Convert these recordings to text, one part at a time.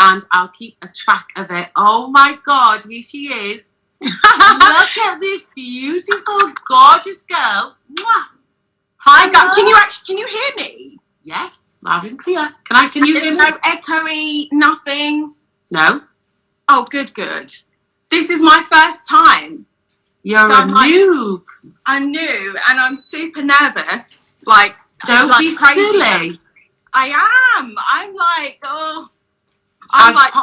and I'll keep a track of it. Oh my God, here she is. Look at this beautiful, gorgeous girl. Mwah. Hi, guys. Can you hear me? Yes, loud and clear. Can you hear me? No echoey, nothing? No. Oh, good. This is my first time. You're a noob. I'm new and I'm super nervous. Like, don't be crazy. silly. I am. I'm like,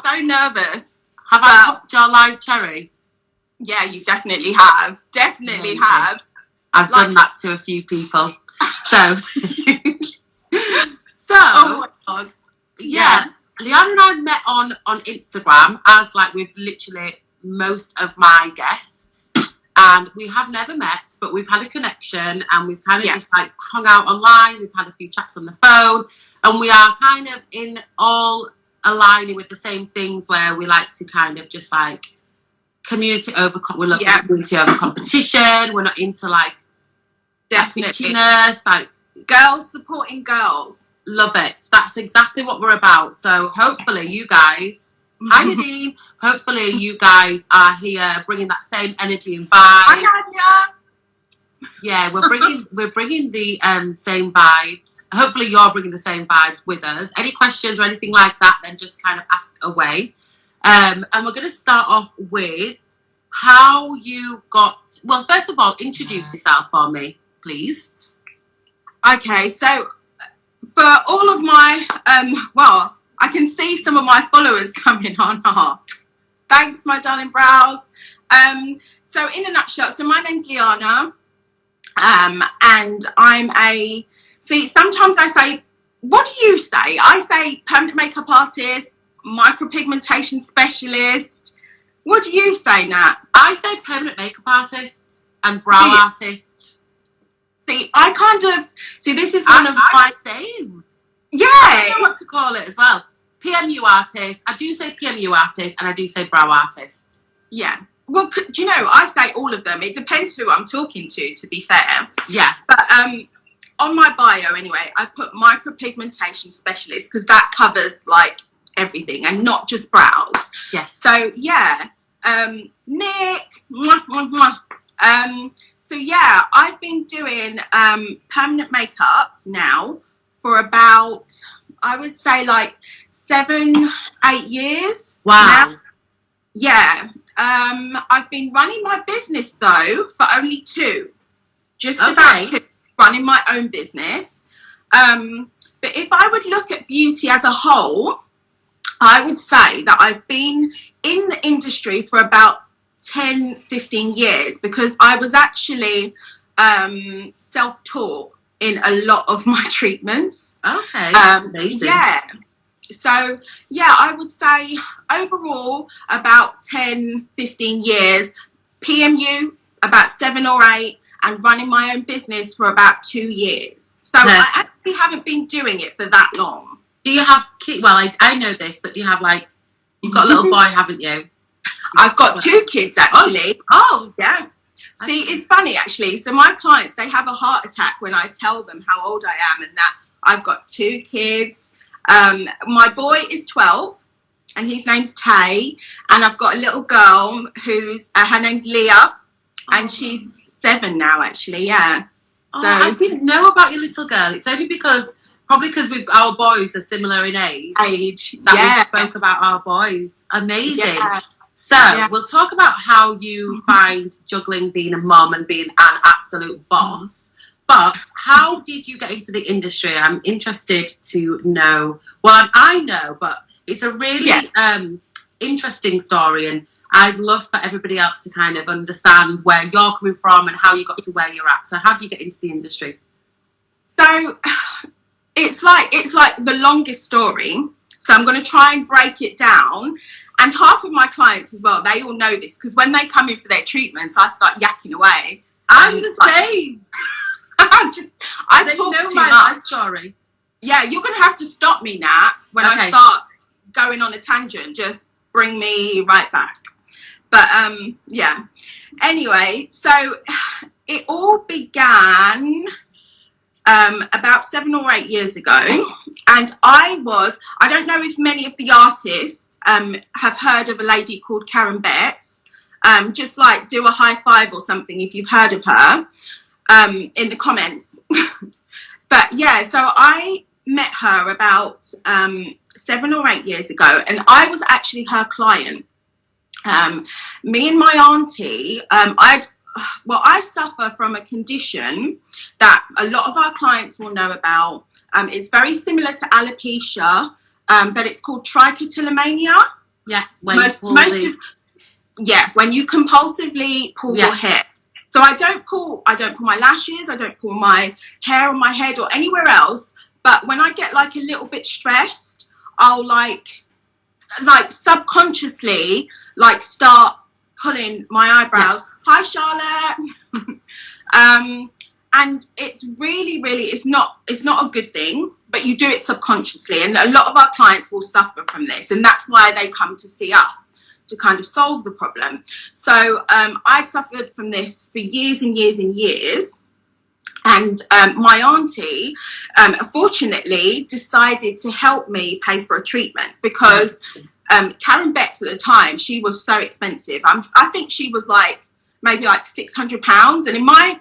so nervous. Have I popped your live cherry? Yeah, you definitely have. Definitely have. I've done that to a few people. So, oh my God. Yeah. Liarna and I met on Instagram, as like with literally most of my guests, and we have never met, but we've had a connection, and we've kind of just like hung out online. We've had a few chats on the phone, and we are kind of in all aligning with the same things, where we like to kind of just like community over competition. We're not into like bitchiness, like girls supporting girls. Love it. That's exactly what we're about. So hopefully you guys, hi Nadine, hopefully you guys are here bringing that same energy and vibe. Hi Nadia. Yeah, we're bringing the same vibes. Hopefully you're bringing the same vibes with us. Any questions or anything like that, then just kind of ask away. And we're going to start off with how you got, well, first of all, introduce yourself for me, please. Okay, so for all of my, I can see some of my followers coming on. Thanks, my darling brows. So in a nutshell, so my name's Liarna, and I'm sometimes I say, what do you say? I say permanent makeup artist, micropigmentation specialist. What do you say, Nat? I say permanent makeup artist and brow artist. See, I kind of this is one of my same. Yeah, I don't know what to call it as well. PMU artist. I do say PMU artist, and I do say brow artist. Yeah. Well, do you know? I say all of them. It depends who I'm talking to be fair. Yeah. But on my bio anyway, I put micropigmentation specialist because that covers like everything and not just brows. Yes. So yeah, Nick. So yeah, I've been doing permanent makeup now for about, I would say like 7-8 years. Wow. Now. Yeah. I've been running my business though for only 2. Just about 2, running my own business. But if I would look at beauty as a whole, I would say that I've been in the industry for about 10-15 years because I was actually self-taught in a lot of my treatments. Okay, amazing. Yeah. So, yeah, I would say overall about 10-15 years, PMU about 7 or 8, and running my own business for about 2 years. So I actually haven't been doing it for that long. Do you have kids? Well, I know this, but do you have like, you've got a little boy, haven't you? I've got 2 kids actually. Oh, yeah. See, it's funny actually. So my clients, they have a heart attack when I tell them how old I am and that I've got 2 kids. My boy is 12 and his name's Tay, and I've got a little girl who's her name's Leah, and she's 7 now actually. Yeah. So I didn't know about your little girl. It's only because our boys are similar in age that we spoke about our boys. Amazing. Yeah. So we'll talk about how you find juggling being a mum and being an absolute boss. But how did you get into the industry? I'm interested to know. Well, I know, but it's a really interesting story, and I'd love for everybody else to kind of understand where you're coming from and how you got to where you're at. So how do you get into the industry? So it's like the longest story. So I'm going to try and break it down. And half of my clients as well, they all know this because when they come in for their treatments, I start yakking away. I'm the same. I talk too much. Life story. Yeah, you're going to have to stop me, Nat, when I start going on a tangent. Just bring me right back. But, yeah. Anyway, so it all began about 7 or 8 years ago, and I don't know if many of the artists have heard of a lady called Karen Betts. Just like do a high five or something if you've heard of her in the comments. But yeah, so I met her about 7 or 8 years ago, and I was actually her client. Me and my auntie, I suffer from a condition that a lot of our clients will know about. It's very similar to alopecia, but it's called trichotillomania. Yeah, when you compulsively pull your hair. So I don't pull my lashes, I don't pull my hair on my head or anywhere else. But when I get like a little bit stressed, I'll like subconsciously like start pulling my eyebrows. Yes. Hi, Charlotte. And it's really, it's not a good thing, but you do it subconsciously. And a lot of our clients will suffer from this. And that's why they come to see us, to kind of solve the problem. So I'd suffered from this for years and years and years. And my auntie, fortunately, decided to help me pay for a treatment, because Karen Betts at the time, she was so expensive. I think she was maybe like £600. And in my,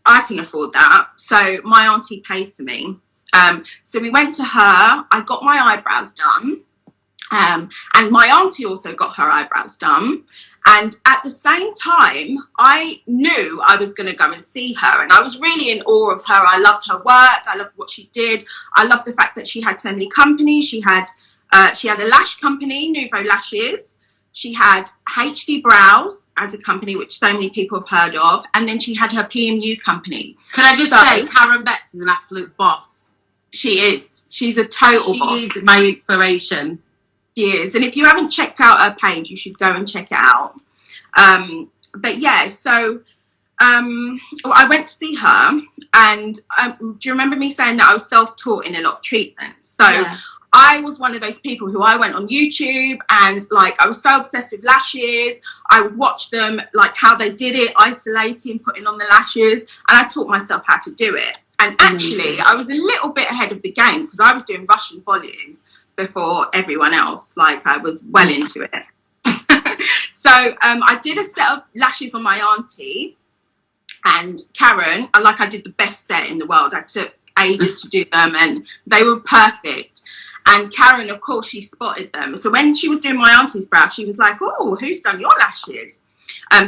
I can afford that. So my auntie paid for me. So we went to her. I got my eyebrows done. And my auntie also got her eyebrows done. And at the same time, I knew I was going to go and see her. And I was really in awe of her. I loved her work. I loved what she did. I loved the fact that she had so many companies. She had a lash company, Nouveau Lashes. She had HD Brows as a company, which so many people have heard of. And then she had her PMU company. Can I just say, Karen Betts is an absolute boss. She is. She's a total boss. She is my inspiration. She is. And if you haven't checked out her page, you should go and check it out. But yeah, so I went to see her, and do you remember me saying that I was self-taught in a lot of treatments? So yeah. I was one of those people who I went on YouTube, and I was so obsessed with lashes. I would watch them, how they did it, isolating, putting on the lashes, and I taught myself how to do it. And actually, I was a little bit ahead of the game, because I was doing Russian volumes before everyone else. I was well into it. So I did a set of lashes on my auntie, and Karen, I did the best set in the world. I took ages to do them, and they were perfect. And Karen, of course, she spotted them. So when she was doing my auntie's brow, she was like, "Oh, who's done your lashes?"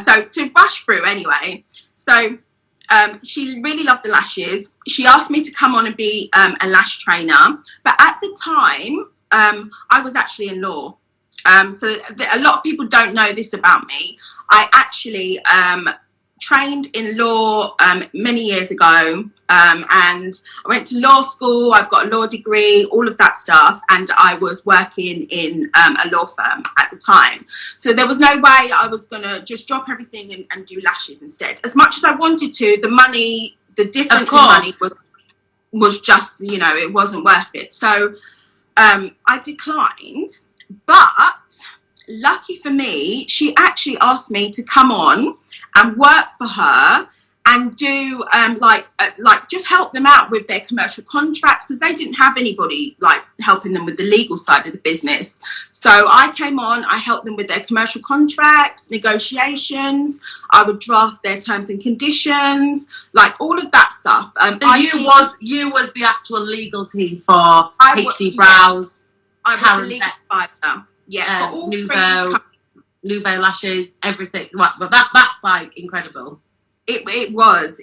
So to rush through anyway. So she really loved the lashes. She asked me to come on and be a lash trainer. But at the time, I was actually in law. So a lot of people don't know this about me. I actually trained in law many years ago, and I went to law school. I've got a law degree, all of that stuff, and I was working in a law firm at the time. So there was no way I was going to just drop everything and do lashes instead. As much as I wanted to, the difference in money was just, it wasn't worth it. So I declined. But lucky for me, she actually asked me to come on and work for her and do just help them out with their commercial contracts, because they didn't have anybody helping them with the legal side of the business. So I came on, I helped them with their commercial contracts, negotiations. I would draft their terms and conditions, all of that stuff. So you was the actual legal team for HD Brows. I was the legal advisor. Yeah, Nouveau Lashes, everything. Well, that's incredible. It was,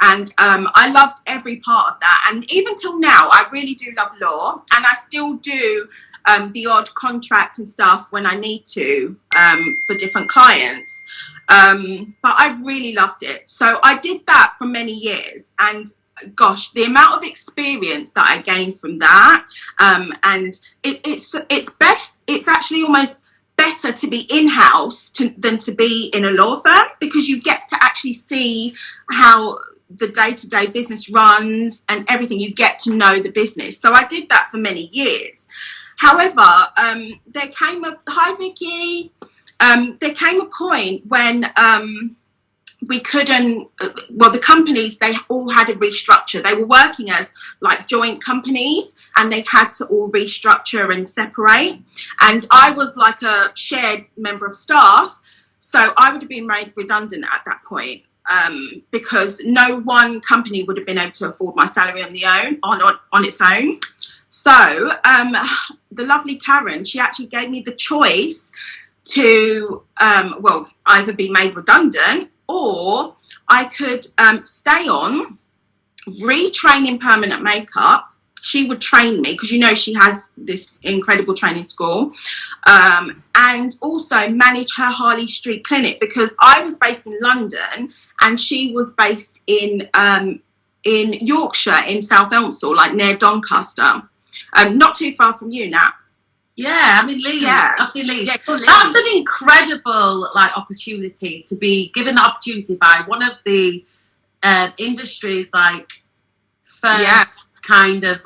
and I loved every part of that. And even till now, I really do love law, and I still do the odd contract and stuff when I need to for different clients. But I really loved it. So I did that for many years, and gosh, the amount of experience that I gained from that, and it's best. It's actually almost better to be in-house than to be in a law firm, because you get to actually see how the day-to-day business runs and everything. You get to know the business. So I did that for many years. However, there came a point when we couldn't, well, the companies, they all had a restructure. They were working as like joint companies, and they had to all restructure and separate. And I was like a shared member of staff, so I would have been made redundant at that point, because no one company would have been able to afford my salary on its own. So the lovely Karen, she actually gave me the choice to either be made redundant, or I could stay on, retrain in permanent makeup. She would train me, because, you know, she has this incredible training school, and also manage her Harley Street clinic, because I was based in London and she was based in Yorkshire, in South Elmsall, like near Doncaster, not too far from you, Nat. Yeah, I mean, Leeds. Yeah. Up in Leeds. Yeah, that's an incredible opportunity to be given the opportunity by one of the industry's first kind of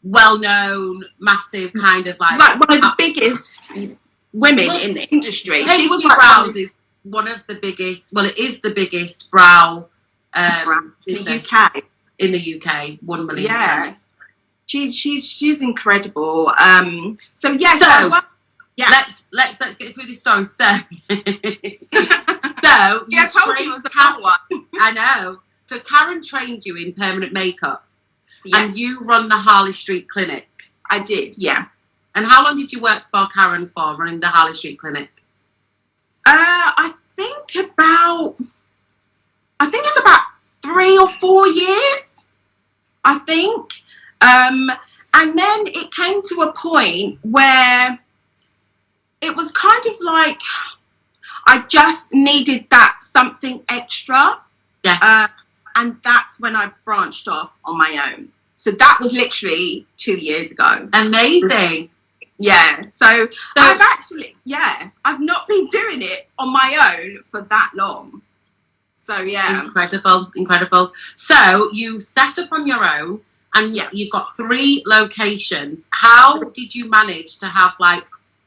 well-known, massive kind of like one of the biggest women in the industry. She was Brows is one of the biggest. Well, it is the biggest brow business in the UK. 1 million. Yeah. She's incredible. So let's get through this story. So I told you it was a hard one. I know. So Karen trained you in permanent makeup, and you run the Harley Street clinic. I did, yeah. And how long did you work for Karen for, running the Harley Street clinic? I think it's about 3 or 4 years, I think. And then it came to a point where it was kind of like I just needed that something extra. Yes. And that's when I branched off on my own. So that was literally 2 years ago. Amazing. Yeah. So I've not been doing it on my own for that long. So yeah. Incredible. So you set up on your own. And you've got 3 locations. How did you manage to have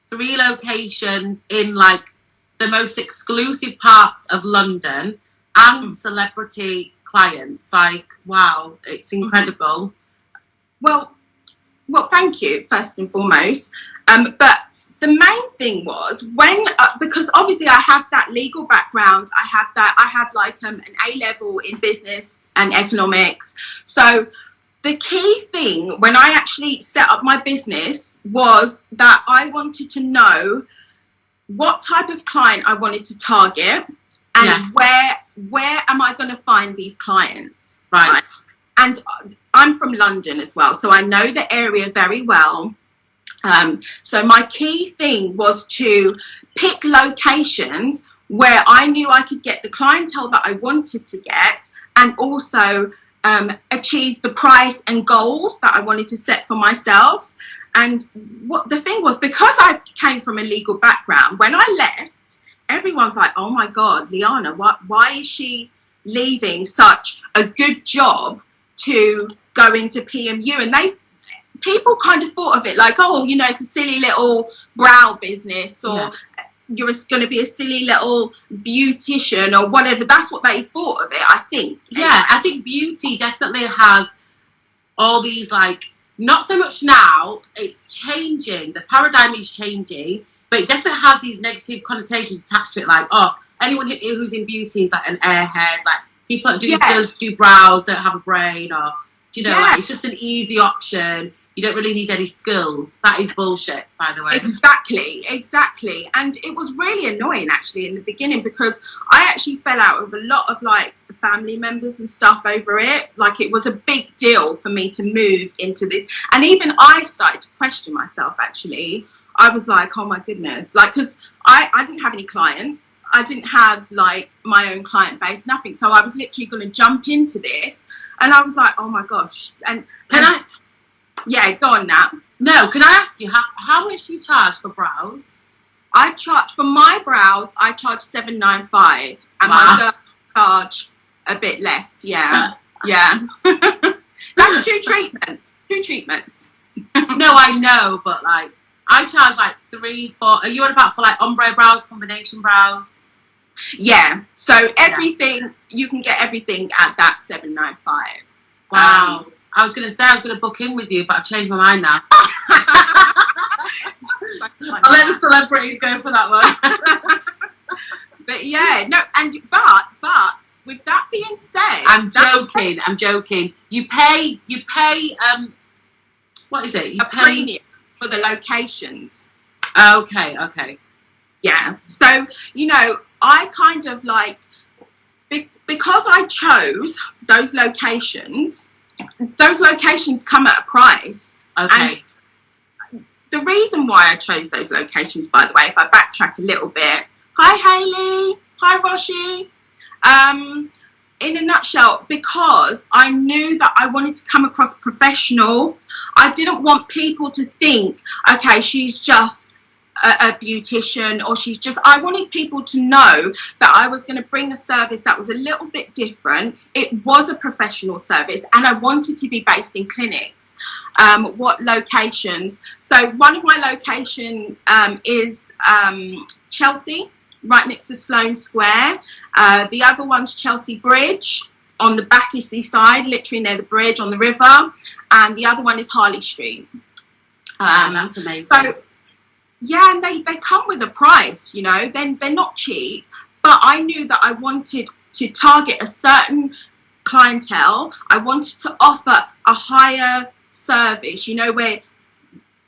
3 locations in the most exclusive parts of London and celebrity clients? Wow, it's incredible. Well, thank you first and foremost. But the main thing was because obviously I have that legal background. I have an A-level in business and economics. So the key thing when I actually set up my business was that I wanted to know what type of client I wanted to target, and where am I going to find these clients, right? And I'm from London as well, so I know the area very well. So my key thing was to pick locations where I knew I could get the clientele that I wanted to get, and also achieve the price and goals that I wanted to set for myself. And what the thing was, because I came from a legal background, when I left, everyone's like, oh my God, Liarna, why is she leaving such a good job to go into PMU? And people kind of thought of it like, oh, you know, it's a silly little brow business, or you're going to be a silly little beautician or whatever. That's what they thought of it, I think. Yeah, I think beauty definitely has all these not so much now, it's changing, the paradigm is changing, but it definitely has these negative connotations attached to it, anyone who's in beauty is an airhead, people that do brows don't have a brain, or it's just an easy option. You don't really need any skills. That is bullshit, by the way. Exactly. And it was really annoying, actually, in the beginning, because I actually fell out with a lot of, the family members and stuff over it. It was a big deal for me to move into this. And even I started to question myself, actually. I was like, oh, my goodness. because I didn't have any clients. I didn't have, my own client base, nothing. So I was literally going to jump into this. And I was like, oh, my gosh. Yeah, go on now. No, can I ask you, how much do you charge for brows? For my brows, I charge $795, and my girls charge a bit less. Yeah. That's 2 treatments. 2 treatments. No, I know, but I charge 3, 4. Are you on about for ombre brows, combination brows? Yeah. So everything, you can get everything at that 795. Wow. I was going to say I was going to book in with you, but I've changed my mind now. I'll let the celebrities go for that one. But yeah, no, and but with that being said, I'm joking. You pay what is it? You pay premium for the locations. Okay. Yeah. So, you know, I kind of like, because I chose those locations come at a price. Okay. And the reason why I chose those locations, by the way, if I backtrack a little bit, hi Hayley, hi Roshi. In a nutshell, because I knew that I wanted to come across professional. I didn't want people to think, okay, she's just a beautician, or she's just, I wanted people to know that I was going to bring a service that was a little bit different. It was a professional service, and I wanted to be based in clinics. What locations? So one of my locations is Chelsea, right next to Sloane Square. The other one's Chelsea Bridge on the Battersea side, literally near the bridge on the river. And the other one is Harley Street. That's amazing. So, yeah, and they come with a price, you know. Then they're not cheap. But I knew that I wanted to target a certain clientele. I wanted to offer a higher service, you know, where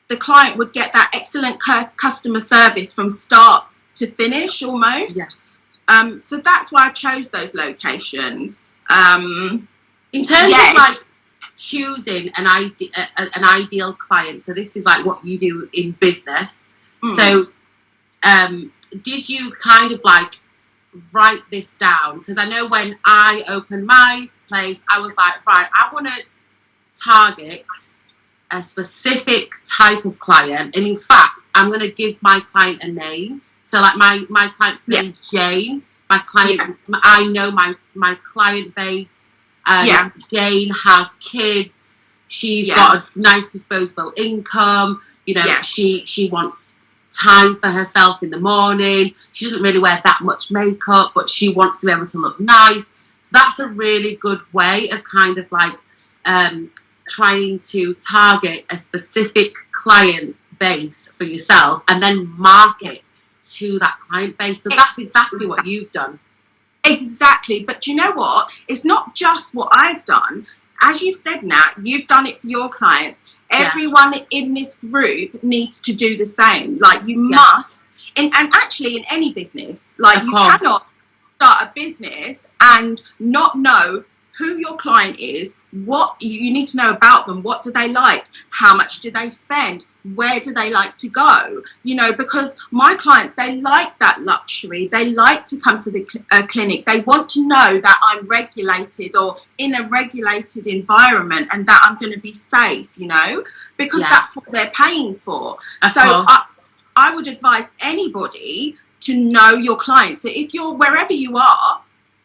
the client would get that excellent customer service from start to finish almost. Yeah. So that's why I chose those locations. In terms of like choosing an ideal client, so this is like what you do in business. So did you kind of like write this down? Because I know when I opened my place, I was like, right, I want to target a specific type of client, and in fact I'm going to give my client a name. So like my client's name is Jane. My client, I know my client base. Jane has kids. She's got a nice disposable income. You know, she wants time for herself in the morning. She doesn't really wear that much makeup, but she wants to be able to look nice. So that's a really good way of kind of like trying to target a specific client base for yourself and then market to that client base. So that's exactly what you've done. Exactly. But you know what? It's not just what I've done. As you've said, Nat, you've done it for your clients. Everyone in this group needs to do the same. Like you must, and actually in any business, like you cannot start a business and not know who your client is, what you need to know about them, what do they like, how much do they spend, where do they like to go, you know, because my clients, they like that luxury, they like to come to the clinic, they want to know that I'm regulated or in a regulated environment and that I'm going to be safe, you know, because that's what they're paying for. So I would advise anybody to know your clients. So if you're wherever you are,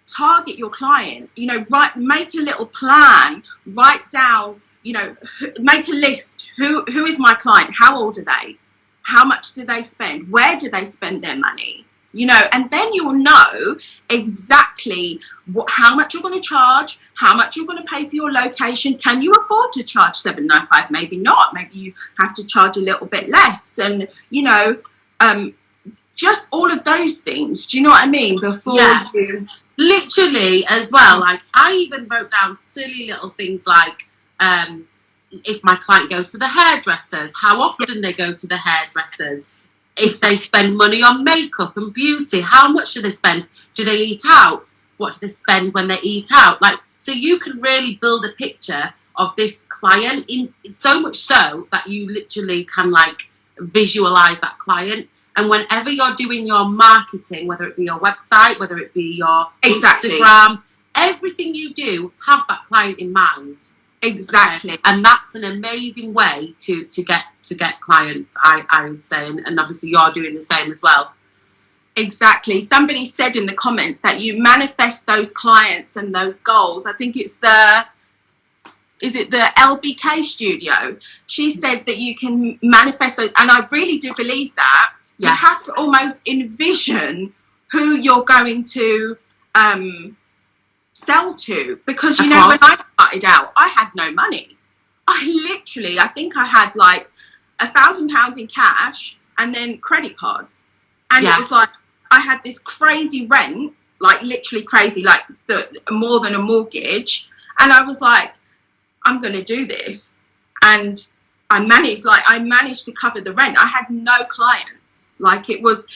target your client, you know, make a little plan, write down, you know, make a list. Who is my client? How old are they? How much do they spend? Where do they spend their money? You know, and then you will know exactly how much you're going to charge, how much you're going to pay for your location. Can you afford to charge $795? Maybe not. Maybe you have to charge a little bit less. And, you know, just all of those things. Do you know what I mean? Before you... Literally as well. Like I even wrote down silly little things like if my client goes to the hairdressers, how often they go to the hairdressers, if they spend money on makeup and beauty, how much do they spend? Do they eat out? What do they spend when they eat out? Like, so you can really build a picture of this client in so much so that you literally can like visualize that client. And whenever you're doing your marketing, whether it be your website, whether it be your Instagram, everything you do, have that client in mind. Exactly. Okay? And that's an amazing way to get clients, I would say. And obviously you're doing the same as well. Exactly. Somebody said in the comments that you manifest those clients and those goals. I think it's the LBK studio? She said that you can manifest those. And I really do believe that. You have to almost envision who you're going to sell to, because you know, when I started out, I had no money. I think I had like £1,000 in cash and then credit cards, and it was like I had this crazy rent, like literally crazy, like more than a mortgage, and I was like, I'm gonna do this, and I managed to cover the rent. I had no clients. Like it was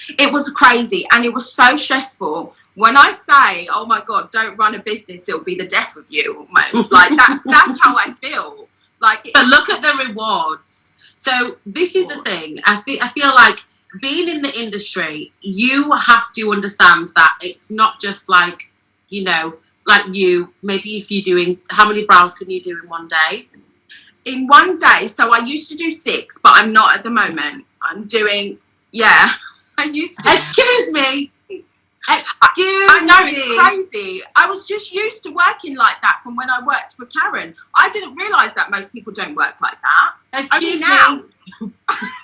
crazy, and it was so stressful. When I say, oh my God, don't run a business, it'll be the death of you almost. Like that's how I feel. Like, but look at the rewards. So this is the thing. I feel like being in the industry, you have to understand that it's not just like, you know, like maybe if you're doing, how many brows can you do in one day? In one day, so I used to do 6, but I'm not at the moment. I'm doing, I used to. Excuse me. I know, it's crazy. I was just used to working like that from when I worked for Karen. I didn't realise that most people don't work like that. Excuse me.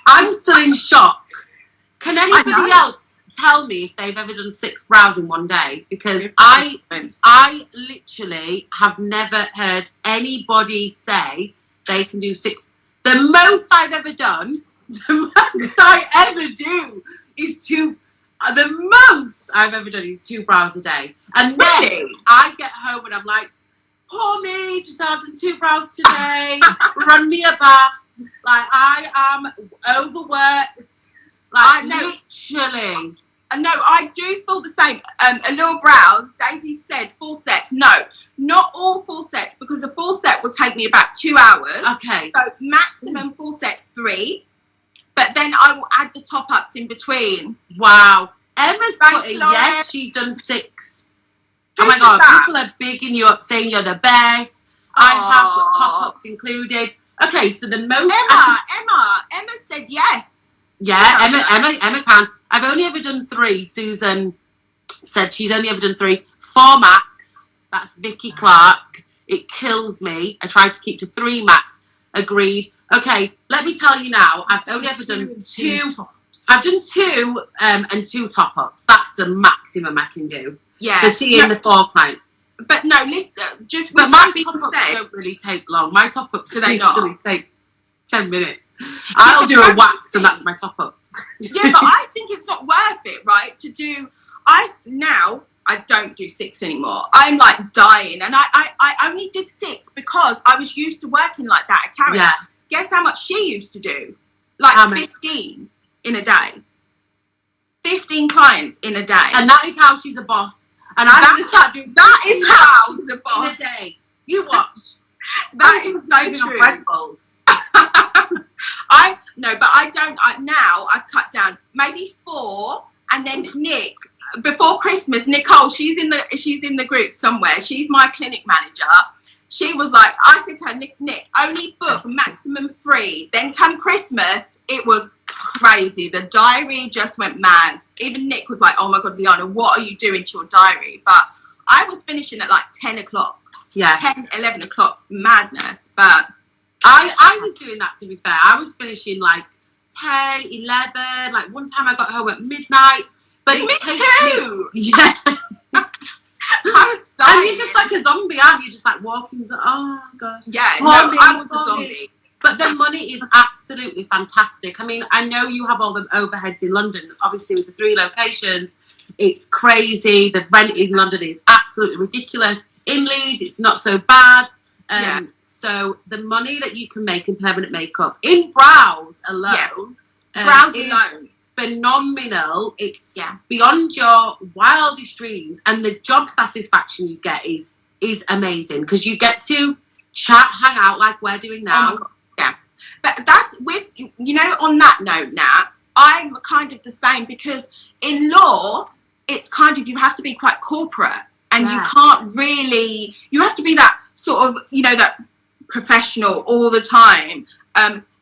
I'm still in shock. Can anybody else tell me if they've ever done 6 brows in one day? Because I literally have never heard anybody say they can do 6. The most I've ever done, is 2. The most I've ever done is 2 brows a day. And then I get home and I'm like, poor me, just had done 2 brows today. Run me a bath. Like, I am overworked. Like, literally. No, I do feel the same. Allure Brows, Daisy said full sets. No, not all full sets, because a full set will take me about 2 hours. Okay. So maximum full sets 3. But then I will add the top-ups in between. Wow. Emma's putting, yes, she's done 6. Oh my God, people are bigging you up, saying you're the best. I have got top-ups included. Okay, so the most... Emma said yes. Yeah, Emma can. I've only ever done 3. Susan said she's only ever done 3. 4 max. That's Vicky Clark. It kills me. I tried to keep to 3 max. Agreed. Okay, let me tell you now, I've only ever done 2. I've done 2 and 2 top-ups. That's the maximum I can do. Yeah. So seeing the 4 clients. But no, listen, just but my top-ups don't really take long. My top-ups usually take 10 minutes. I'll do a wax and that's my top-up. Yeah, but I think it's not worth it, right? To do, I don't do 6 anymore. I'm like dying, and I only did 6 because I was used to working like that at Karen. Yeah. Guess how much she used to do? Like 15 in a day. 15 clients in a day. And that is how she's a boss. And I'm going to start doing that is how she's a boss. In a day. You watch. That is so true. Now I've cut down maybe 4, and then Nick, before Christmas, Nicole, she's in the group somewhere. She's my clinic manager. She was like, I said to her, Nick, only book maximum 3. Then come Christmas, it was crazy. The diary just went mad. Even Nick was like, oh my God, Liarna, what are you doing to your diary? But I was finishing at like 10 o'clock. Yeah. 10, 11 o'clock, madness. But I was doing that, to be fair. I was finishing like 10, 11. Like one time I got home at midnight. But me too. Yeah. I was dying. And you're just like a zombie, aren't you? Just like walking. Oh God. Yeah. I was a zombie. But the money is absolutely fantastic. I mean, I know you have all the overheads in London. Obviously, with the 3 locations, it's crazy. The rent in London is absolutely ridiculous. In Leeds, it's not so bad. So the money that you can make in permanent makeup in brows alone, brows alone, phenomenal. It's beyond your wildest dreams, and the job satisfaction you get is amazing, because you get to chat, hang out like we're doing now. But that's with, you know, on that note, Nat, I'm kind of the same, because in law, it's kind of, you have to be quite corporate, and you can't really, you have to be that sort of, you know, that professional all the time.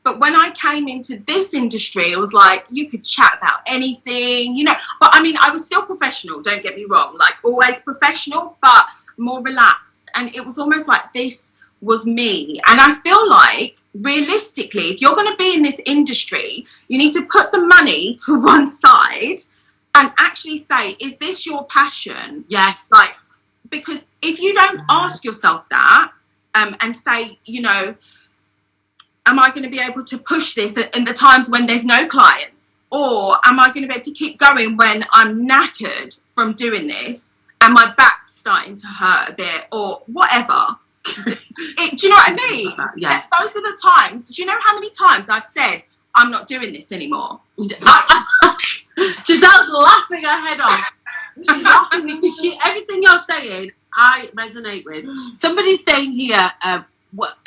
But when I came into this industry, it was like, you could chat about anything, you know. But I mean, I was still professional, don't get me wrong, like always professional, but more relaxed. And it was almost like this was me. And I feel like, realistically, if you're going to be in this industry, you need to put the money to one side and actually say, is this your passion? Yes. Like, because if you don't ask yourself that, and say, you know, am I going to be able to push this in the times when there's no clients? Or am I going to be able to keep going when I'm knackered from doing this and my back's starting to hurt a bit or whatever? Do you know what I mean? Yeah. Those are the times. Do you know how many times I've said, I'm not doing this anymore? Giselle's laughing her head off. She's laughing because everything you're saying, I resonate with. Somebody's saying here,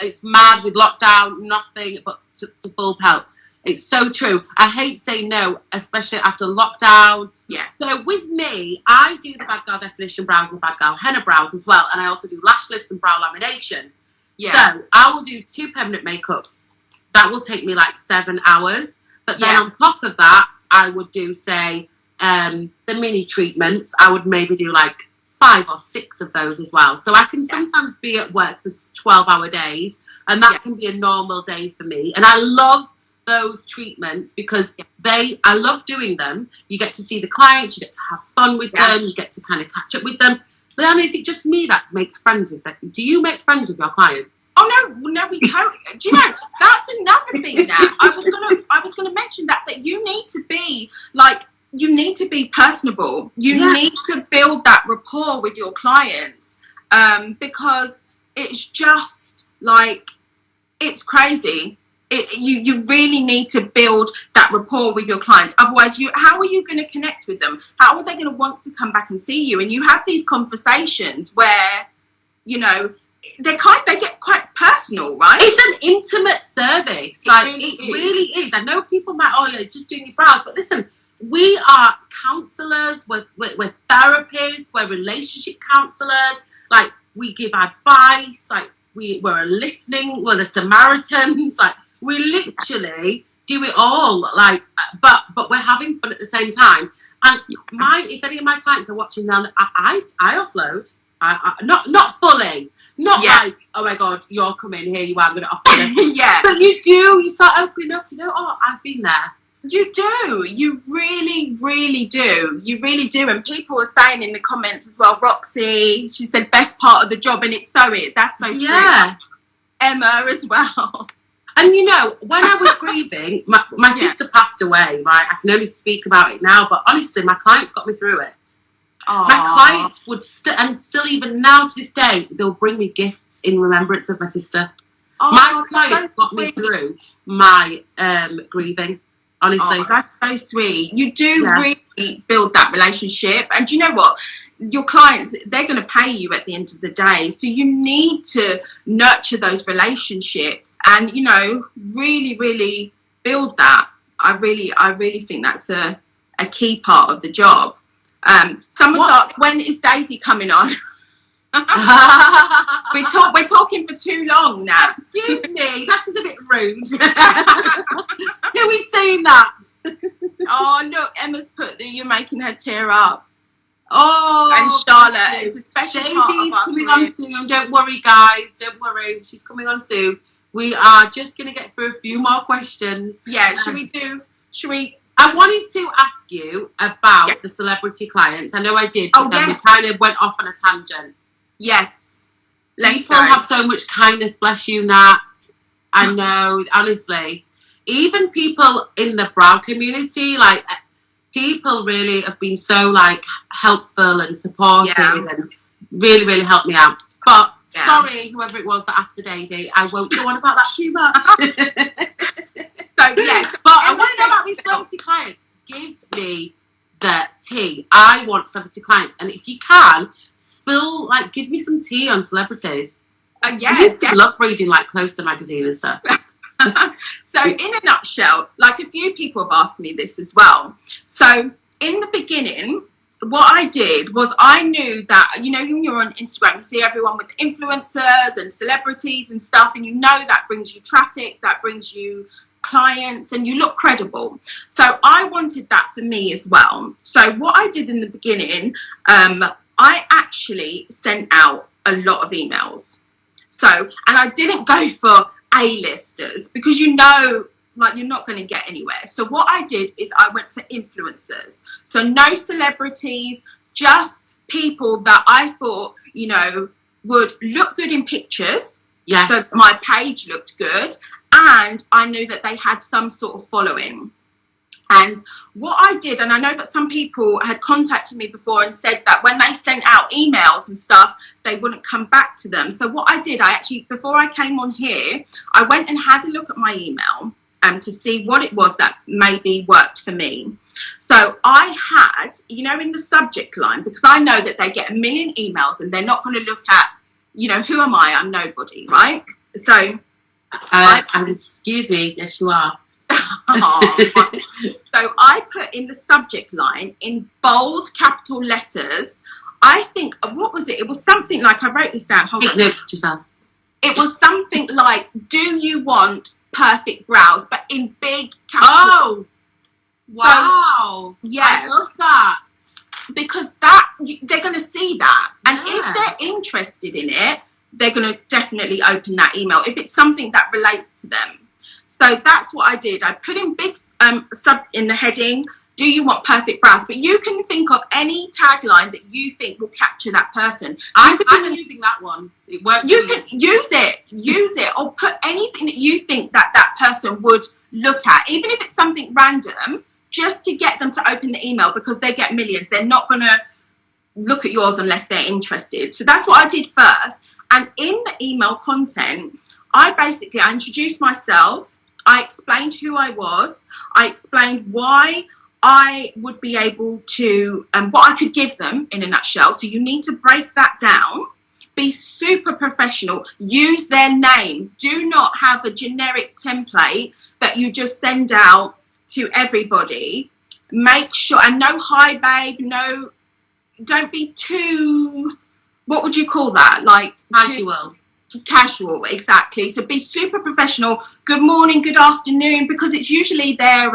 it's mad with lockdown, nothing but to full pelt. It's so true. I hate saying no, especially after lockdown. Yeah. So with me, I do the BadGal definition brows and the BadGal henna brows as well. And I also do lash lifts and brow lamination. Yeah. So I will do 2 permanent makeups. That will take me like 7 hours. But then on top of that, I would do, say, the mini treatments. I would maybe do like 5 or 6 of those as well. So I can sometimes be at work for 12-hour days. And that can be a normal day for me. And I love those treatments because I love doing them. You get to see the clients, you get to have fun with them, you get to kind of catch up with them. Liarna, is it just me that makes friends with them? Do you make friends with your clients? Oh no, we totally. Do you know, that's another thing that I was gonna mention that you need to be like, you need to be personable. You need to build that rapport with your clients, because it's just like, it's crazy. You really need to build that rapport with your clients. Otherwise, how are you going to connect with them? How are they going to want to come back and see you? And you have these conversations where, you know, they get quite personal, right? It's an intimate service. It really is. I know people might, you're just doing your brows, but listen, we are counsellors, we're therapists, we're relationship counsellors. Like, we give advice. Like, we're we're the Samaritans. Like, we literally do it all, like, but we're having fun at the same time. And if any of my clients are watching now, I offload. Not fully, like, oh my god, you're coming, here you are, I'm going to offload. But you start opening up. You know, I've been there. You do. You really, really do. You really do. And people are saying in the comments as well, Roxy, she said best part of the job, and it's that's so true. Emma as well. And you know, when I was grieving, my sister passed away, right? I can only speak about it now, but honestly, my clients got me through it. Aww. My clients would and still even now to this day, they'll bring me gifts in remembrance of my sister. My client got me through my grieving, honestly. That's so sweet. You do really build that relationship. And do you know what? Your clients, they're going to pay you at the end of the day, so you need to nurture those relationships and, you know, really, really build that. I really think that's a key part of the job. Someone's asked, when is Daisy coming on? We're talking for too long now. Excuse me, that is a bit rude. Who is saying that? Oh look, Emma's put that you're making her tear up. Oh, and Charlotte, it's a special Daisy's part of our coming on soon. Don't worry, guys. Don't worry. She's coming on soon. We are just going to get through a few more questions. Yeah, should we? I wanted to ask you about the celebrity clients. I know I did, but then we kind of went off on a tangent. Yes. People have so much kindness, bless you, Nat. I know, honestly. Even people in the brow community, like, people really have been so, like, helpful and supportive and really, really helped me out. But sorry, whoever it was that asked for Daisy, I won't go on about that too much. So, yes. But I want to know about these celebrity clients. Give me the tea. I want celebrity clients. And if you can, give me some tea on celebrities. Yes. I love reading, like, Closer magazine and stuff. So in a nutshell, like, a few people have asked me this as well. So in the beginning, what I did was I knew that, you know, when you're on Instagram, you see everyone with influencers and celebrities and stuff, and you know that brings you traffic, that brings you clients, and you look credible. So I wanted that for me as well. So what I did in the beginning, I actually sent out a lot of emails. So, and I didn't go for A-listers, because, you know, like, you're not going to get anywhere. So what I did is I went for influencers. So no celebrities, just people that I thought, you know, would look good in pictures. Yes. So my page looked good, and I knew that they had some sort of following. And what I did, and I know that some people had contacted me before and said that when they sent out emails and stuff, they wouldn't come back to them. So what I did, I actually, before I came on here, I went and had a look at my email to see what it was that maybe worked for me. So I had, you know, in the subject line, because I know that they get a million emails and they're not going to look at, you know, who am I? I'm nobody, right? So excuse me, yes you are. So I put in the subject line in bold capital letters, I think, what was it? It was something like, I wrote this down. Hold on. Notes, Giselle. It was something like, do you want perfect brows? But in big capital. Oh, wow. So, yeah. I love that. Because that, they're going to see that. And Yeah. if they're interested in it, they're going to definitely open that email if it's something that relates to them. So that's what I did. I put in big sub in the heading, do you want perfect brows? But you can think of any tagline that you think will capture that person. I'm using that one. It works. You can use it, or put anything that you think that that person would look at, even if it's something random, just to get them to open the email, because they get millions. They're not going to look at yours unless they're interested. So that's what I did first. And in the email content, I introduced myself. I explained who I was. I explained why I would be able to, what I could give them in a nutshell. So you need to break that down. Be super professional. Use their name. Do not have a generic template that you just send out to everybody. Make sure, and no hi babe, no, don't be too, what would you call that? Like casual, exactly. So be super professional. Good morning, good afternoon, because it's usually their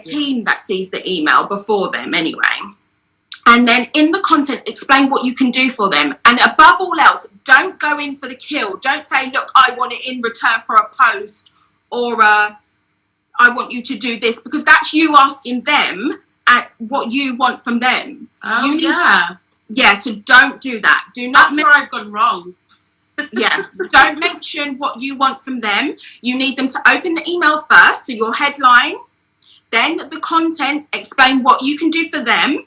team that sees the email before them anyway. And then in the content, explain what you can do for them. And above all else, don't go in for the kill. Don't say, look, I want it in return for a post, or I want you to do this, because that's you asking them at what you want from them. Oh, yeah, so don't do that. Do not. That's where I've gone wrong. Yeah, don't mention what you want from them. You need them to open the email first, so your headline, then the content, explain what you can do for them,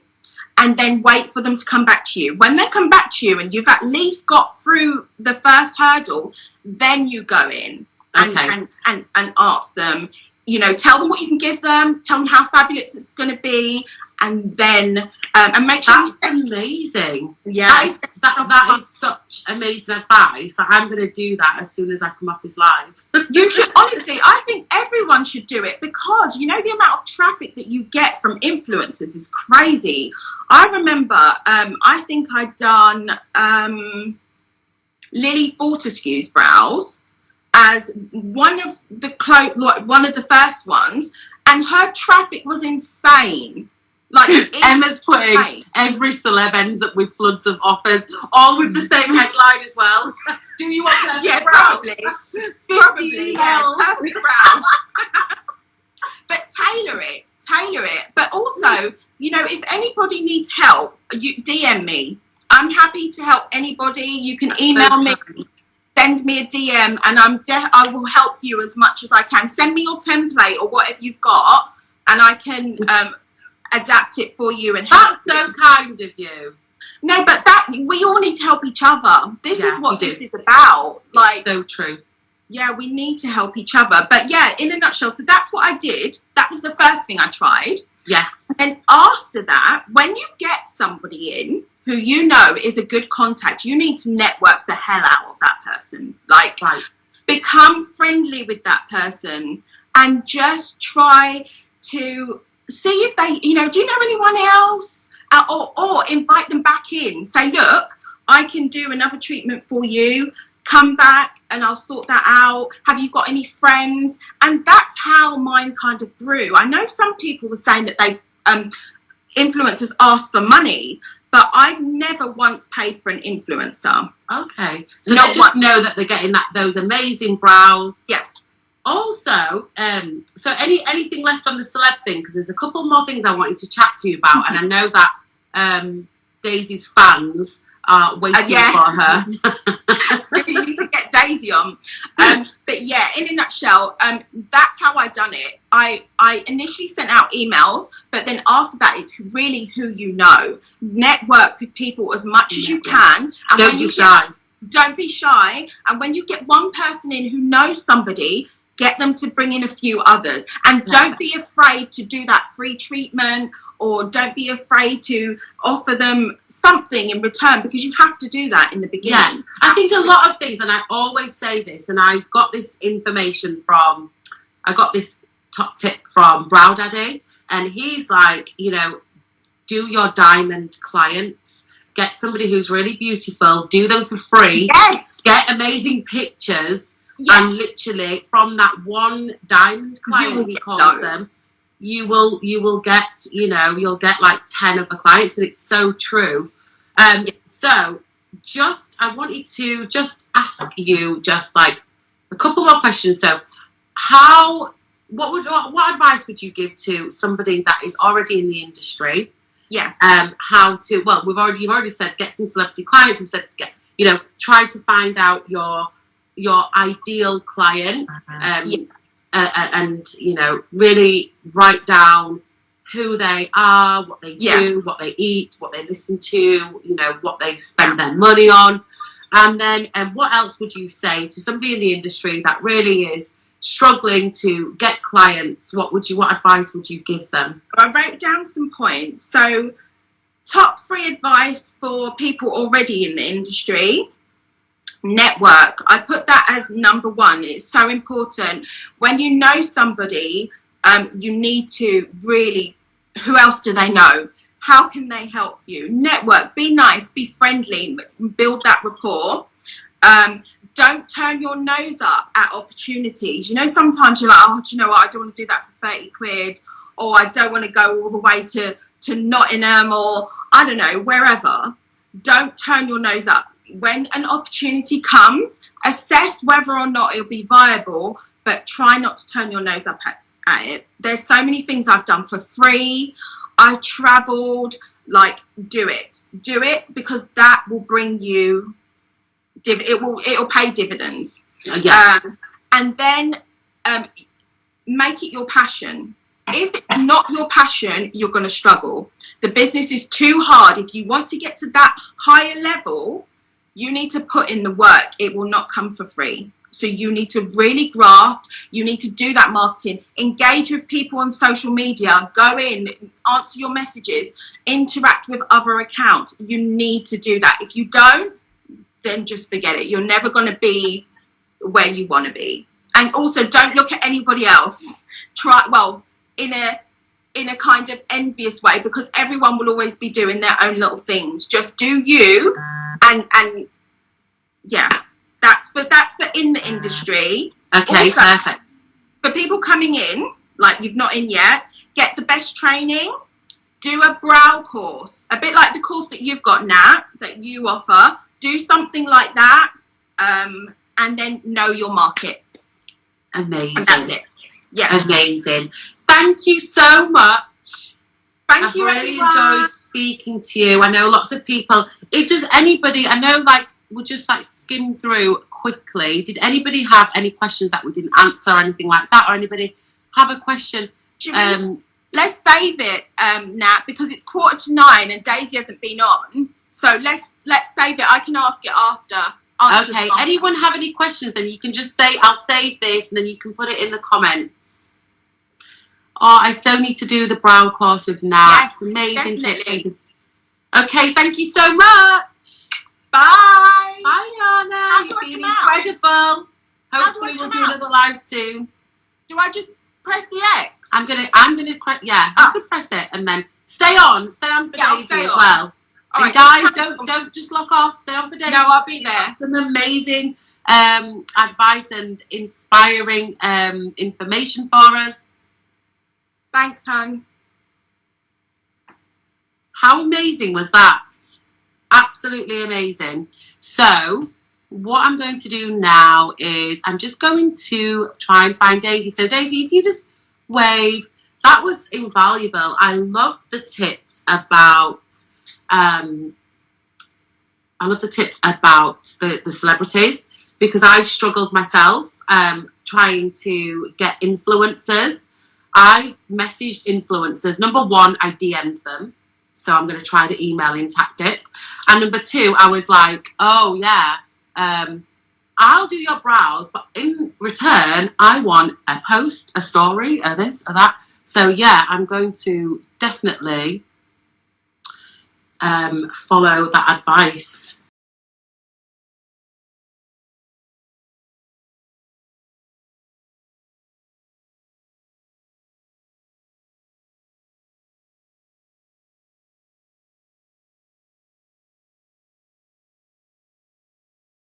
and then wait for them to come back to you. When they come back to you and you've at least got through the first hurdle, then you go in and ask them, you know, tell them what you can give them, tell them how fabulous it's going to be, and then and make sure. That's amazing. Yeah, that is such amazing advice. I'm going to do that as soon as I come off this live. You should, honestly, I think everyone should do it, because you know the amount of traffic that you get from influencers is crazy. I remember, I think I'd done Lily Fortescue's brows as one of the first ones, and her traffic was insane. Like Emma's putting every celeb ends up with floods of offers, all with the same headline as well. Do you want to? Yeah, brows? probably, yeah, perfect brows. But tailor it. But also, you know, if anybody needs help, you DM me. I'm happy to help anybody. You can email me, send me a DM, and I will help you as much as I can. Send me your template or whatever you've got, and I can adapt it for you and help. That's so kind of you. No, but we all need to help each other. This is what this is about. Like, it's so true. Yeah, we need to help each other. But yeah, in a nutshell, so that's what I did. That was the first thing I tried. Yes. And after that, when you get somebody in who you know is a good contact, you need to network the hell out of that person. Like, become friendly with that person and just try to see if they, you know, do you know anyone else? Or invite them back in. Say, look, I can do another treatment for you. Come back and I'll sort that out. Have you got any friends? And that's how mine kind of grew. I know some people were saying that they influencers ask for money, but I've never once paid for an influencer. Okay. So they just know that they're getting those amazing brows. Yeah. Also, so anything left on the celeb thing? Because there's a couple more things I wanted to chat to you about, and I know that Daisy's fans are waiting for her. You need to get Daisy on. But yeah, in a nutshell, that's how I done it. I initially sent out emails, but then after that, it's really who you know. Network with people as much as you can. And don't be shy. Don't be shy. And when you get one person in who knows somebody, get them to bring in a few others. And don't be afraid to do that free treatment, or don't be afraid to offer them something in return, because you have to do that in the beginning. Yeah, I think a lot of things, and I always say this, and I got this top tip from Brow Daddy, and he's like, you know, do your diamond clients. Get somebody who's really beautiful, do them for free. Yes. Get amazing pictures. Yes. And literally from that one diamond client, he calls them, you will get, you know, you'll get like 10 of the clients, and it's so true. So I wanted to just ask you just like a couple more questions. So what advice would you give to somebody that is already in the industry? Yeah. You've already said get some celebrity clients. We've said to get, you know, try to find out your ideal client, and you know, really write down who they are, what they do, what they eat, what they listen to, you know, what they spend their money on. And then what else would you say to somebody in the industry that really is struggling to get clients? What advice would you give them? I wrote down some points. So top 3 advice for people already in the industry: network. I put that as number 1. It's so important. When you know somebody, you need to really, who else do they know? How can they help you? Network, be nice, be friendly, build that rapport. Don't turn your nose up at opportunities. You know, sometimes you're like, oh, do you know what? I don't want to do that for 30 quid, or I don't want to go all the way to Nottingham, or I don't know, wherever. Don't turn your nose up. When an opportunity comes, assess whether or not it'll be viable, but try not to turn your nose up at it. There's so many things I've done for free. I traveled, like, do it, because that will bring you, it'll pay dividends. And then make it your passion. If it's not your passion, you're going to struggle. The business is too hard. If you want to get to that higher level, you need to put in the work. It will not come for free. So you need to really graft. You need to do that marketing. Engage with people on social media. Go in, answer your messages, interact with other accounts. You need to do that. If you don't, then just forget it. You're never going to be where you want to be. And also, don't look at anybody else. In a kind of envious way, because everyone will always be doing their own little things. Just do you, and yeah, that's for in the industry. Okay, also, perfect. For people coming in, like you've not in yet, get the best training. Do a brow course, a bit like the course that you've got, Nat, that you offer. Do something like that, and then know your market. Amazing. And that's it. Yeah. Amazing. Thank you so much. Thank you, really everyone. enjoyed speaking to you. I know lots of people. It's just anybody. I know, like, we'll just like skim through quickly. Did anybody have any questions that we didn't answer, or anything like that, or anybody have a question? Let's save it, Nat, because it's 9:15 and Daisy hasn't been on. So let's save it. I can ask it after. Okay. Anyone have any questions? Then you can just say, "I'll save this," and then you can put it in the comments. Oh, I so need to do the brow course with Nat. Yes, amazing definitely. tips. Okay, thank you so much. Bye. Bye, Liarna. You've been incredible. Hopefully we'll do another live soon. Do I just press the X? I'm gonna you can press it and then stay on for Daisy as well. All and right, guys, don't just lock off. Stay on for Daisy. No, I'll be there. Some amazing advice and inspiring information for us. Thanks, hon. How amazing was that? Absolutely amazing. So, what I'm going to do now is I'm just going to try and find Daisy. So Daisy, if you just wave, that was invaluable. I love the tips about the celebrities, because I've struggled myself trying to get influencers. I've messaged influencers. Number one, I DM'd them. So I'm going to try the emailing tactic. And number two, I was like, oh yeah, I'll do your brows, but in return, I want a post, a story, or this, or that. So yeah, I'm going to definitely follow that advice.